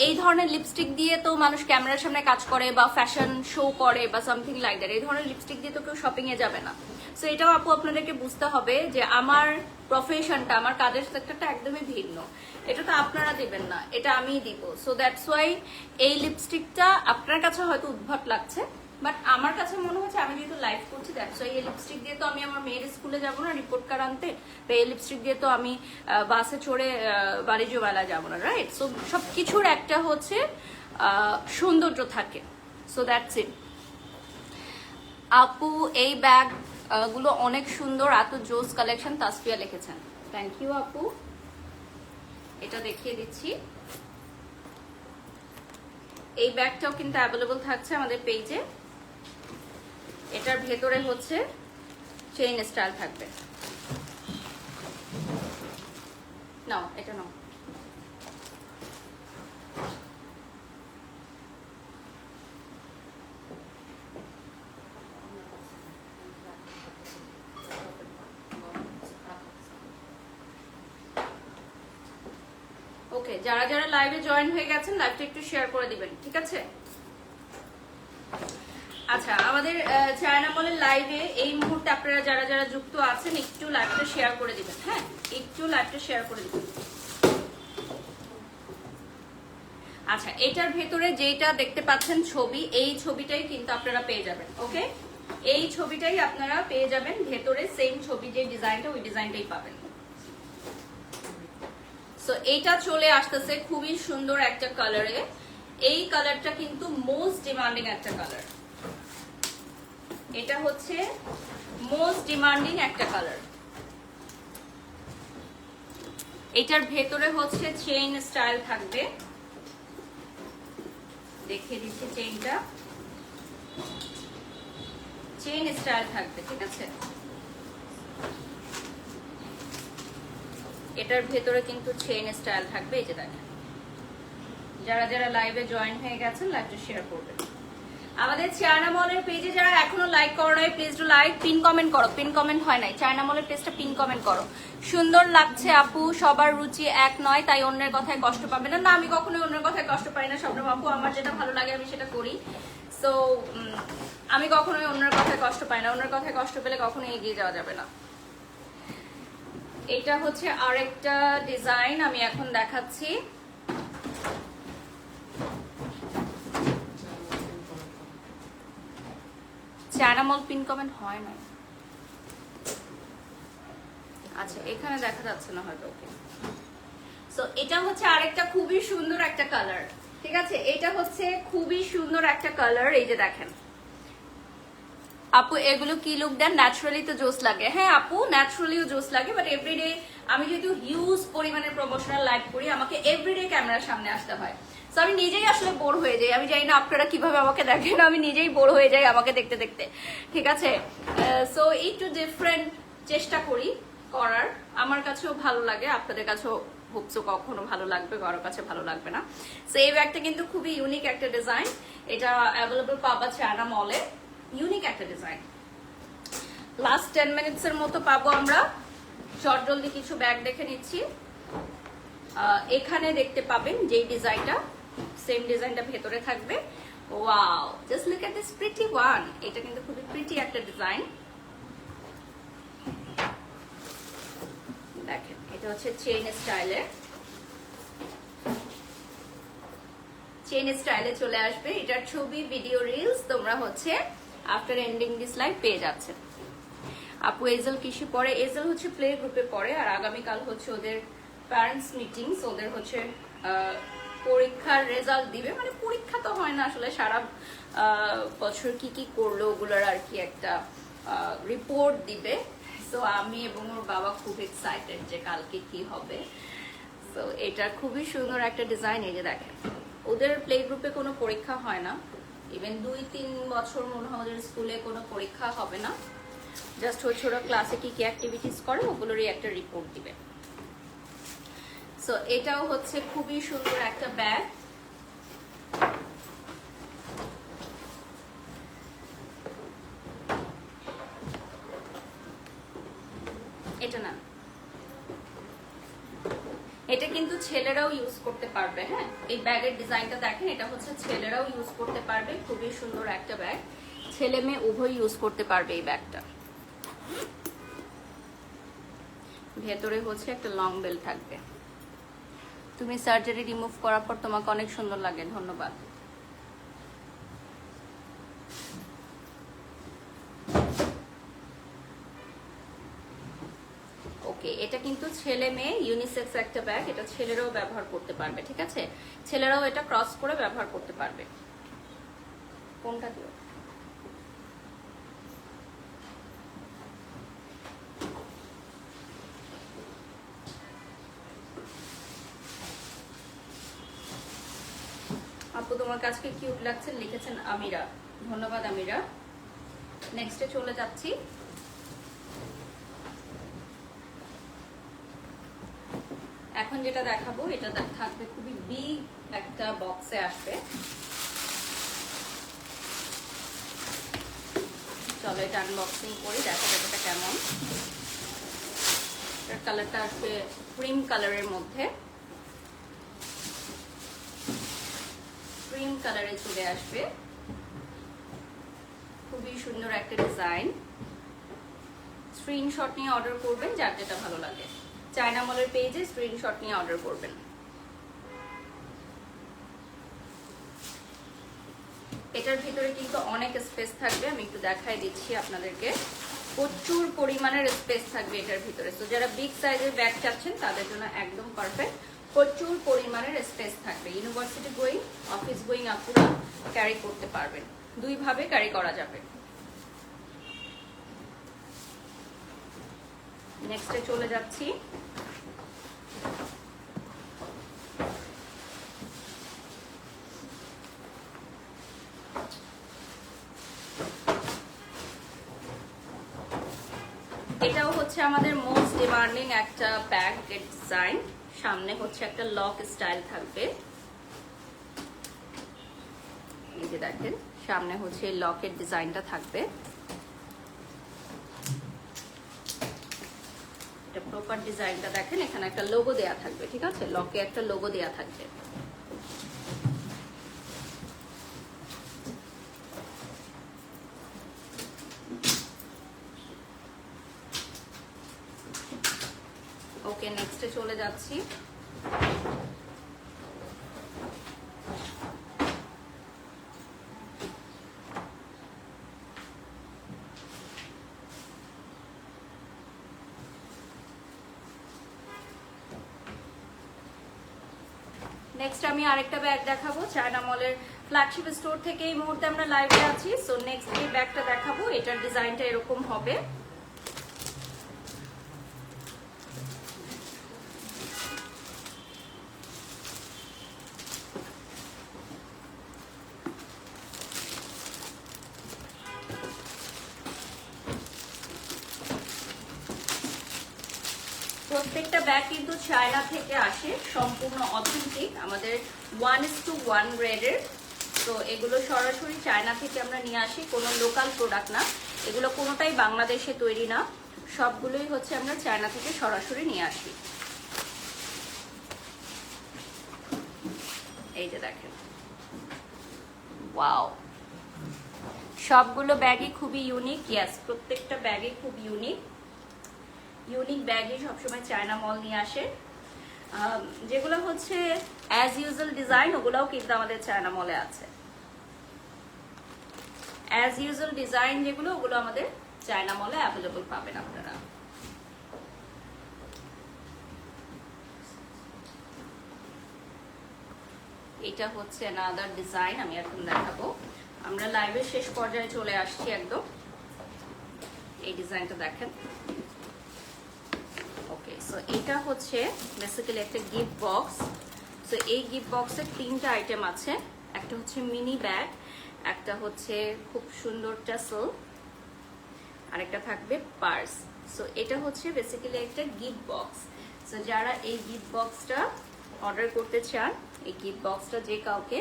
এই ধরনের লিপস্টিক দিয়ে তো মানুষ ক্যামেরার সামনে কাজ করে বা ফ্যাশন শো করে বা সামথিং লাইক দ্যাট, এই ধরনের লিপস্টিক দিয়ে তো কেউ শপিং এ যাবে না। সো এটাও আপু আপনাদেরকে বুঝতে হবে যে আমার প্রফেশনটা, আমার কাজের সেক্টরটা একদমই ভিন্ন, এটা তো আপনারা দিবেন না, এটা আমিই দিব। সো দ্যাটস ওয়াই এই লিপস্টিকটা আপনার কাছে হয়তো উদ্ভট লাগছে, বাট আমার কাছে মনে হচ্ছে আমি যেহেতু লাইভ করছি দ্যাটস ওয়াই এই লিপস্টিক দিয়ে তো আমি আমার মেয়ের স্কুলে যাবো না রিপোর্ট কার্ড আনতে, বা এই লিপস্টিক দিয়ে তো আমি বাসে চড়ে বাণিজ্যমেলা যাবো না, রাইট? সো সবকিছুর একটা হচ্ছে সৌন্দর্য থাকে। So that's it. আপু এই ব্যাগ গুলো অনেক সুন্দর, এত জোস কালেকশন, তাসফিয়া লিখেছেন। থ্যাংক ইউ আপু। এটা দেখিয়ে দিচ্ছি, এই ব্যাগটাও কিন্তু অ্যাভেলেবল থাকছে আমাদের পেজে। এটার ভেতরে হচ্ছে চেইন স্টাইল থাকবে। নাও এটা নাও। ওকে, যারা যারা লাইভে জয়েন হয়ে গেছেন লাইভটা একটু শেয়ার করে দিবেন, ঠিক আছে? আচ্ছা, আমাদের চায়না মলের লাইভে এই মুহূর্তে আপনারা যারা যারা যুক্ত আছেন একটু লাইভটা শেয়ার করে দিবেন, হ্যাঁ একটু লাইভটা শেয়ার করে দিবেন। আচ্ছা, এটার ভেতরে যেটা দেখতে পাচ্ছেন ছবি, এই ছবিটাই কিন্তু আপনারা পেয়ে যাবেন। ওকে, এই ছবিটাই আপনারা পেয়ে যাবেন ভেতরে, সেম ছবি যে ডিজাইনটা ওই ডিজাইনটাই পাবেন। সো এইটা চলে আসতেছে খুবই সুন্দর একটা কালারে। এই কালারটা কিন্তু মোস্ট ডিমান্ডিং একটা কালার, এটা হচ্ছে মোস্ট ডিমান্ডিং একটা কালার। এটার ভেতরে হচ্ছে চেইন স্টাইল থাকবে, দেখিয়ে দিচ্ছি চেইনটা, চেইন স্টাইল থাকবে, ঠিক আছে? এটার ভেতরে কিন্তু চেইন স্টাইল থাকবে, এই যে দেখেন। যারা যারা লাইভে জয়েন হয়ে গেছেন লাইভটা শেয়ার করবেন। আমাদের চায়না মলের পেজে যারা এখনো লাইক করো নাই, please to like, pin comment করো, পিন কমেন্ট হয় নাই, চায়না মলের পেজটা পিন কমেন্ট করো। সুন্দর লাগছে আপু, সবার রুচি এক নয় তাই অন্যের কথায় কষ্ট পাবে না। না, আমি কখনোই অন্যের কথায় কষ্ট পাই না শবনম আপু, আমার যেটা ভালো লাগে আমি সেটা করি। সো আমি কখনোই অন্যের কথায় কষ্ট পাই না, অন্যের কথায় কষ্ট পেলে কখনোই এগিয়ে যাওয়া যাবে না। এটা হচ্ছে আরেকটা ডিজাইন আমি এখন দেখাচ্ছি। চায়না মল পিন কমেন্ট হয় না, আচ্ছা এখানে দেখা যাচ্ছে না হয়তো। ওকে, সো এটা হচ্ছে আরেকটা খুবই সুন্দর একটা কালার, ঠিক আছে? এটা হচ্ছে খুবই সুন্দর একটা কালার, এই যে দেখেন। আপু এগুলো কি লুক দেন? ন্যাচারালি তো জোস লাগে। হ্যাঁ আপু, ন্যাচারালিও জোস লাগে, বাট এভরিডে আমি যেহেতু হিউজ পরিমাণে প্রমোশনাল লাইভ করি, আমাকে এভরিডে ক্যামেরার সামনে আসতে হয়। সো আমি নিজেই আসলে বোর হয়ে যাই। আমি জানি না আপনারা কিভাবে আমাকে দেখেন, আমি নিজেই বোর হয়ে যাই আমাকে দেখতে দেখতে, ঠিক আছে? সো একটু ডিফারেন্ট চেষ্টা করি করার, আমার কাছেও ভালো লাগে, আপনাদের কাছেও হোপসো কখনো ভালো লাগবে, কারোর কাছে ভালো লাগবে না। সো এই ব্যাগটা কিন্তু খুবই ইউনিক একটা ডিজাইন, এটা অ্যাভেলেবল পাবা চায়না মলে। ইউনিক একটা ডিজাইন, লাস্ট 10 মিনিটসের মতো পাবো আমরা। শর্ট জলদি কিছু ব্যাগ দেখে নিচ্ছি। এখানে দেখতে পাবেন যেই ডিজাইনটা, সেম ডিজাইনটা ভেতরে থাকবে। Wow, just look at this pretty one. এটা কিন্তু খুবই প্রিটি একটা ডিজাইন, দেখেন। এটা হচ্ছে চেইন স্টাইলের, চেইন স্টাইলে চলে আসবে। এটার ছবি, ভিডিও, রিলস তোমরা হচ্ছে আফটার এন্ডিং দিস লাইভ পেয়ে যাচ্ছে। আপু এজেল কিসে পড়ে? এজেল হচ্ছে প্লে গ্রুপে পড়ে, আর আগামীকাল হচ্ছে ওদের প্যারেন্টস মিটিংস, ওদের হচ্ছে পরীক্ষার রেজাল্ট দিবে। মানে পরীক্ষা তো হয় না আসলে, সারা বছর কি কি করলো ওগুলোর আর কি একটা রিপোর্ট দিবে। সো আমি এবং ওর বাবা খুব এক্সাইটেড যে কালকে কি হবে। সো এটা খুবই সুন্দর একটা ডিজাইন, এই যে দেখেন। ওদের প্লে গ্রুপে কোনো পরীক্ষা হয় না, ইভেন 2-3 বছর মনে হয় ওদের স্কুলে কোনো পরীক্ষা হবে না, জাস্ট ওই ছোট ক্লাসে কি কি অ্যাক্টিভিটিস করে ওগুলোরই একটা রিপোর্ট দিবে। সো এটাও হচ্ছে খুবই সুন্দর একটা ব্যাগ। এটা না, এটা কিন্তু ছেলেরাও ইউজ করতে পারবে। হ্যাঁ, এই ব্যাগের ডিজাইনটা দেখেন, এটা হচ্ছে ছেলেরাও ইউজ করতে পারবে। খুবই সুন্দর একটা ব্যাগ, ছেলে মেয়ে উভয় ইউজ করতে পারবে এই ব্যাগটা। ভেতরে হচ্ছে একটা লং বেল থাকবে। তুমি সার্জারি রিমুভ করার পর তোমাকে অনেক সুন্দর লাগে। ধন্যবাদ। ওকে, এটা কিন্তু ছেলে মেয়ে ইউনিসেক্স একটা ব্যাগ, এটা ছেলেরাও ব্যবহার করতে পারবে। ঠিক আছে, ছেলেরাও এটা ক্রস করে ব্যবহার করতে পারবে। কোনটা দিও? আপু তোমার কাছে কিউট লাগছে লিখেছেন আমিরা। ধন্যবাদ আমিরা। নেক্সটে চলে যাচ্ছি। এখন যেটা দেখাবো এটা থাকবে খুবই বিগ একটা বক্সে আসবে। চলো এটা আনবক্সিং করি, দেখা যাবে এটা কেমন। এটার কালারটা আসবে ক্রিম কালারের মধ্যে, ক্রিম কালারে চলে আসবে। খুবই সুন্দর একটা ডিজাইন। স্ক্রিনশট নিয়ে অর্ডার করবেন যার যেটা ভালো লাগে। চায়না মলের পেজে স্ক্রিনশট নিয়ে অর্ডার করবেন। এটার ভিতরে কিন্তু অনেক স্পেস থাকবে, আমি একটু দেখাই দিচ্ছি আপনাদেরকে। প্রচুর পরিমাণের স্পেস থাকবে এটার ভিতরে। তো যারা বিগ সাইজের ব্যাগ চাচ্ছেন তাদের জন্য একদম পারফেক্ট। প্রচুর পরিমাণের স্পেস থাকবে। ইউনিভার্সিটি গোয়িং, অফিস গোয়িং আপুরা ক্যারি করতে পারবেন, দুই ভাবে ক্যারি করা যাবে। নেক্সটে চলে যাচ্ছি। এটাও হচ্ছে আমাদের মোস্ট ডিমান্ডিং একটা ব্যাগ ডিজাইন। সামনে হচ্ছে একটা লক স্টাইল থাকবে। এই যে দেখেন, সামনে হচ্ছে লকের ডিজাইনটা থাকবে। এটা প্রপার ডিজাইনটা দেখেন, এখানে একটা লোগো দেয়া থাকবে। ঠিক আছে, লকে একটা লোগো দেয়া থাকবে। ওকে, নেক্সটে চলে যাচ্ছি। নেক্সট আমি আরেকটা ব্যাগ দেখাবো চায়না মলের ফ্ল্যাগশিপ স্টোর থেকে। এই মুহূর্তে আমরা লাইভে আছি। সো নেক্সট এই ব্যাগটা দেখাবো, এটার ডিজাইনটা এরকম হবে। প্রত্যেকটা ব্যাগ কিন্তু চায়না থেকে আসে, সম্পূর্ণ অথেন্টিক, আমাদের 1:1 গ্রেডের। তো এগুলো সরাসরি চায়না থেকে আমরা নিয়ে আসি, কোনো লোকাল প্রোডাক্ট না। এগুলো কোনোটাই বাংলাদেশে তৈরি না, সবগুলোই হচ্ছে আমরা চায়না থেকে সরাসরি নিয়ে আসি। এই যে দেখেন, ওয়াও, সবগুলো ব্যাগই খুবই ইউনিক। ইয়েস, প্রত্যেকটা ব্যাগই খুব ইউনিক। ইউনিক ব্যাগই সবসময় চায়না মল নিয়ে আসে। যেগুলো হচ্ছে অ্যাজ ইউজুয়াল ডিজাইন, ওগুলোও কিন্তু আমাদের চায়না মলে আছে। অ্যাজ ইউজুয়াল ডিজাইন যেগুলো, ওগুলো আমাদের চায়না মলে অ্যাভেলেবল পাবেন আপনারা। এটা হচ্ছে আনাদার ডিজাইন, আমি এখন দেখাবো। আমরা লাইভের শেষ পর্যায়ে চলে আসছি একদম। এই ডিজাইনটা দেখেন। ওকে, সো এটা হচ্ছে বেসিক্যালি একটা গিফট বক্স। সো এই গিফট বক্সে তিনটা আইটেম আছে। একটা হচ্ছে মিনি ব্যাগ, একটা হচ্ছে খুব সুন্দর টাসেল, আর একটা থাকবে পার্স। সো এটা হচ্ছে বেসিক্যালি একটা গিফট বক্স। সো যারা এই গিফট বক্সটা অর্ডার করতে চান, এই গিফট বক্সটা যে কাউকে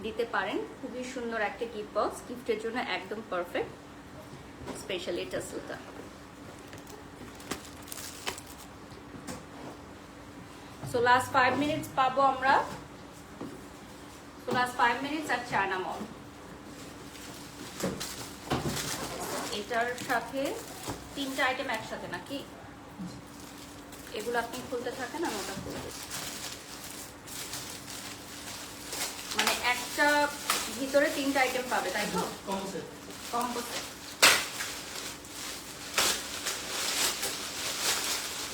দিতে পারেন। খুবই সুন্দর একটা গিফট বক্স, গিফটের জন্য একদম পারফেক্ট। স্পেশালি টাসেলটা। সো লাস্ট 5 মিনিটস পাবো আমরা। সো লাস্ট 5 মিনিটস আর চায়না মল। এটার সাথে 3টা আইটেম একসাথে নাকি? এগুলো আপনি খুলতে থাকেন, আমি ওটা খুলে দিচ্ছি। মানে একটা ভিতরে 3টা আইটেম পাবে, তাই তো? Combo set.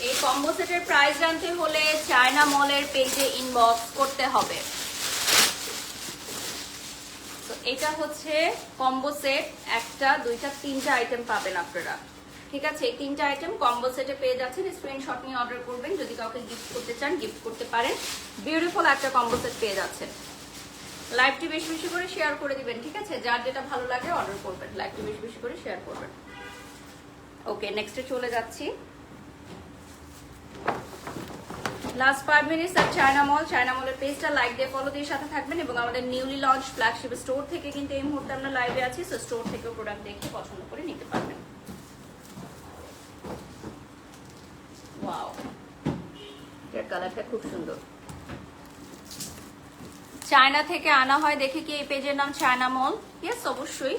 এই কম্বো সেটের প্রাইস জানতে হলে চায়না মলের পেজে ইনবক্স করতে হবে। তো এটা হচ্ছে কম্বো সেট, একটা, দুইটা, 3টা আইটেম পাবেন আপনারা। ঠিক আছে, এই 3টা আইটেম কম্বো সেটে পেয়ে যাচ্ছেন। স্ক্রিনশট নিয়ে অর্ডার করবেন। যদি কাউকে গিফট করতে চান গিফট করতে পারেন। বিউটিফুল একটা কম্বো সেট পেয়ে যাচ্ছেন। লাইভটি বেশি বেশি করে শেয়ার করে দিবেন, ঠিক আছে? যার যেটা ভালো লাগে অর্ডার করবেন, লাইভটি বেশি বেশি করে শেয়ার করবেন। ওকে, নেক্সটে চলে যাচ্ছি। লাস্ট 5 মিনিটস আর চায়না মল। চায়না মলের পেজটা লাইক দিয়ে ফলো দিয়ে সাথে থাকবেন। এবং আমাদের নিউলি লঞ্চ ফ্ল্যাগশিপ স্টোর থেকে কিন্তু এই মুহূর্তে আমরা লাইভে আছি। সো স্টোর থেকেও প্রোডাক্ট দেখে পছন্দ করে নিতে পারবেন। ওয়াও, এর কালারটা খুব সুন্দর। চায়না থেকে আনা হয় দেখে কি এই পেজের নাম চায়না মল? ইয়েস, অবশ্যই।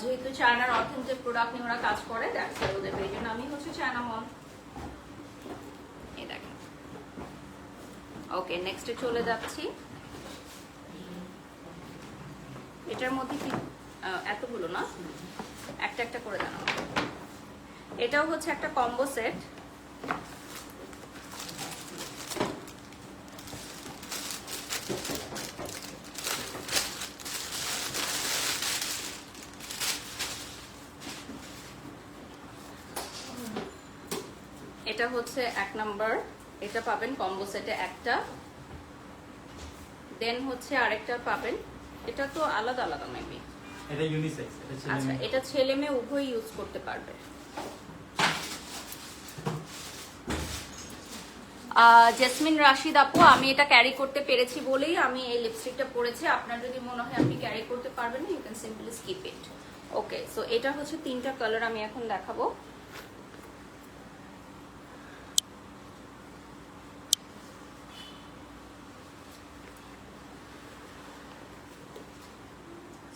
যেহেতু চায়নার অথেন্টিক প্রোডাক্ট নিয়ে ওরা কাজ করে, দ্যাটস ওদের পেজের নামই হচ্ছে চায়না মল। এই দেখেন। ওকে, নেক্সটে চলে যাচ্ছি। এটার মধ্যে কি এতগুলো না, একটা একটা করে জানাবো। এটাও হচ্ছে একটা কম্বো সেট। এটা হচ্ছে 1 নাম্বার, এটা পাবেন কম্বো সেটে একটা। দেন হচ্ছে আরেকটা পাবেন, এটা তো আলাদা আলাদা মেবি। এটা ইউনিসেক্স। আচ্ছা, এটা ছেলে মেয়ে উভয় ইউজ করতে পারবে। জেসমিন রাশিদ আপু, আমি এটা ক্যারি করতে পেরেছি বলেই আমি এই লিপস্টিকটা পরেছি। আপনার যদি মনে হয় আপনি ক্যারি করতে পারবেন না, you can simply skip it. Okay, so এটা হচ্ছে 3টা কালার আমি এখন দেখাবো।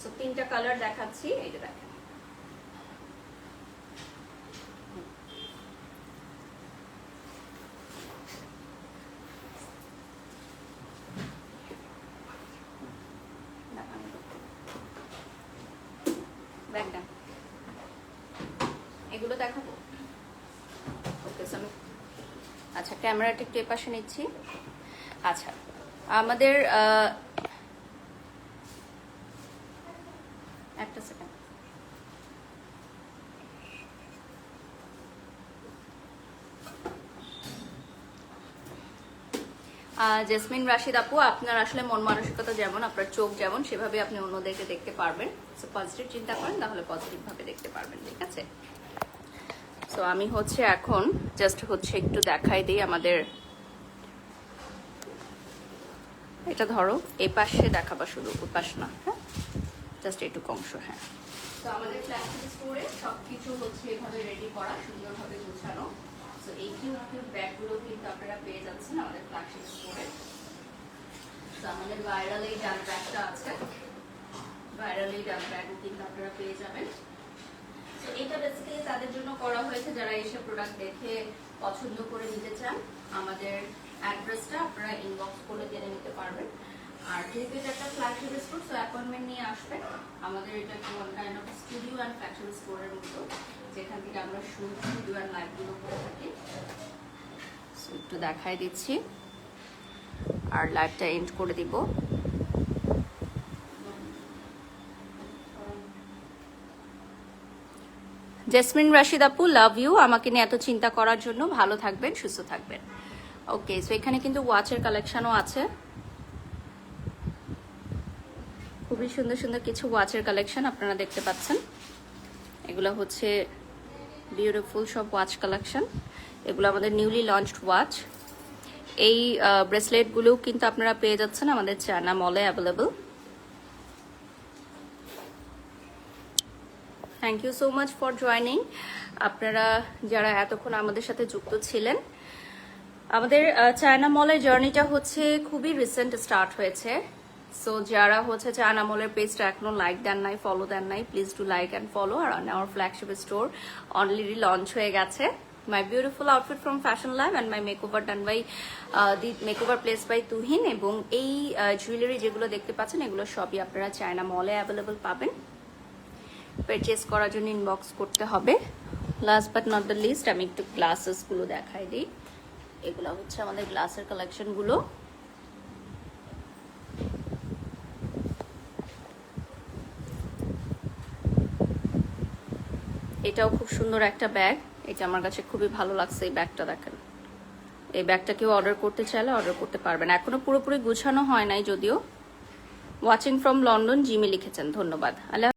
সো 3টা কালার দেখাচ্ছি, এই যে দেখেন। এগুলো দেখাবো। ওকে, সো আমি আচ্ছা ক্যামেরাটা একটু এপাশে নিচ্ছি। আচ্ছা, আমাদের একটা সেকেন্ড। জেসমিন রাশিদ আপু, আপনার আসলে মন মানসিকতা যেমন, আপনার চোখ যেমন, সেভাবে আপনি অন্যদেরকে দেখতে পারবেন। সো পজিটিভ চিন্তা করেন, তাহলে পজিটিভ ভাবে দেখতে পারবেন, ঠিক আছে? সো আমি হচ্ছে এখন জাস্ট হচ্ছে একটু দেখাই দিই আমাদের। এটা ধরো, এই পাশে দেখাবা শুধু, ওই পাশ না, হ্যাঁ, জাস্ট এইটুকু অংশ। হ্যাঁ, তো আমাদের ফ্ল্যাগশিপ স্টোরে সবকিছু হচ্ছে এভাবে রেডি করা, সুন্দরভাবে গোছানো। সো এই কিউট কিউট ব্যাগগুলো কিন্তু আপনারা পেয়ে যাচ্ছেন আমাদের ফ্ল্যাগশিপ স্টোরে। তো আমাদের ভাইরাল এই ডান ব্যাগটা আছে, ভাইরাল এই ডান ব্যাগও কিন্তু আপনারা পেয়ে যাবেন। তো এটা বেসিক্যালি তাদের জন্য করা হয়েছে যারা এসে প্রোডাক্ট দেখে পছন্দ করে নিতে চান। আমাদের অ্যাড্রেসটা আপনারা ইনবক্স করে জেনে নিতে পারবেন। আর যেহেতু এটা একটা ফ্ল্যাগশিপ স্টোর, সো অ্যাপয়েন্টমেন্ট নিয়ে আসবেন। আমাদের এটা একটা one kind of studio and flagship স্টোরের মতো, যেখান থেকে আমরা শুট, ভিডিও অ্যান্ড লাইভগুলো করে থাকি। সো একটু দেখাই দিচ্ছি আর লাইভটা এন্ড করে দিব। জেসমিন রাশিদ আপু, লাভ ইউ, আমাকে নিয়ে এত চিন্তা করার জন্য। ভালো থাকবেন, সুস্থ থাকবেন। ওকে, সো এখানে কিন্তু ওয়াচের কালেকশনও আছে, খুবই সুন্দর সুন্দর কিছু ওয়াচের কালেকশন আপনারা দেখতে পাচ্ছেন। এগুলো হচ্ছে বিউটিফুল সব ওয়াচ কালেকশন। এগুলো আমাদের নিউলি লঞ্চড ওয়াচ। এই ব্রেসলেটগুলোও কিন্তু আপনারা পেয়ে যাচ্ছেন আমাদের চায়না মলে available. Thank you so much for joining. আপনারা যারা এতক্ষণ আমাদের সাথে যুক্ত ছিলেন, আমাদের চায়না মলের জার্নিটা হচ্ছে খুবই রিসেন্ট স্টার্ট হয়েছে। সো যারা হচ্ছে চায়না মলের পেজটা এখনো লাইক দেন নাই, ফলো দেন নাই, please do like and follow. আর আমার ফ্ল্যাগশিপ স্টোর অলরেডি লঞ্চ হয়ে গেছে। My beautiful outfit from Fashion Lab and my makeover done by the makeover place by Tuhin. এবং এই জুয়েলারি যেগুলো দেখতে পাচ্ছেন এগুলো সবই আপনারা চায়না মলে অ্যাভেলেবল পাবেন। পারচেস করার জন্য ইনবক্স করতে হবে। Last but not the least আমি একটু গ্লাসেসগুলো দেখাই দিই। এগুলো হচ্ছে আমাদের গ্লাসের কালেকশনগুলো। এটাও খুব সুন্দর একটা ব্যাগ, এটা আমার কাছে খুবই ভালো লাগছে। এই ব্যাগটা দেখেন, এই ব্যাগটা কেউ অর্ডার করতে চাইলে অর্ডার করতে পারবেন। এখনো পুরোপুরি গুছানো হয় নাই যদিও। ওয়াচিং ফ্রম লন্ডন জিমি লিখেছেন, ধন্যবাদ। আল্লাহ।